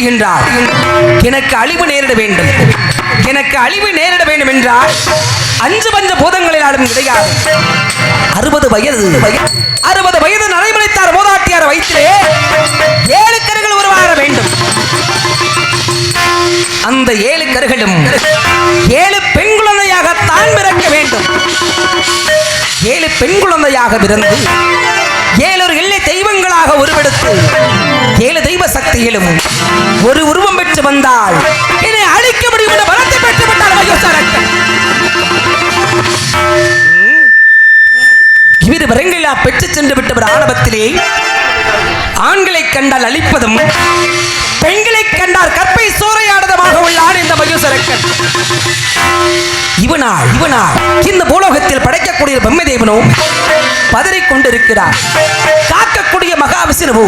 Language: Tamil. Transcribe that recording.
சொல்லுகின்றார், எனக்கு அழிவு நேரிட வேண்டும், எனக்கு அழிவு நேரிட வேண்டும் என்றால் 5 பஞ்ச பூதங்களில் ஆடும் கிடையாது. 60 வயது நடைமுறைத்தார் மூதாட்டியார் வயிற்றிலே 7 கருகள் உருவாக வேண்டும். அந்த 7 கருகளும் 7 பெண் குழந்தையாகத்தான் பிறக்க வேண்டும். 7 பெண் குழந்தையாக பிறந்து 7 எல்லை தெய்வங்களாக உருவெடுத்து 7 தெய்வ சக்தியிலும் ஒரு உருவம் பெற்று வந்தால் என்னை அழிக்க முடியும் என்ற பலத்தை பெற்று விட்டார் மயூசரக்கன். இவ்விரு வரங்களா பெற்று சென்று விட்டவர் ஆணவத்திலே ஆண்களை கண்டால் அழிப்பதும் பெண்களை கண்டால் கற்பை சூறையாடுதமாக உள்ளான் இந்த மயூசரக்கன். இவனால் இந்த பூலோகத்தில் படைக்கக்கூடிய பிரம்மதேவனோ பதறிக் கொண்டிருக்கிறார். காக்கக்கூடிய மகாவிஷ்ணுவோ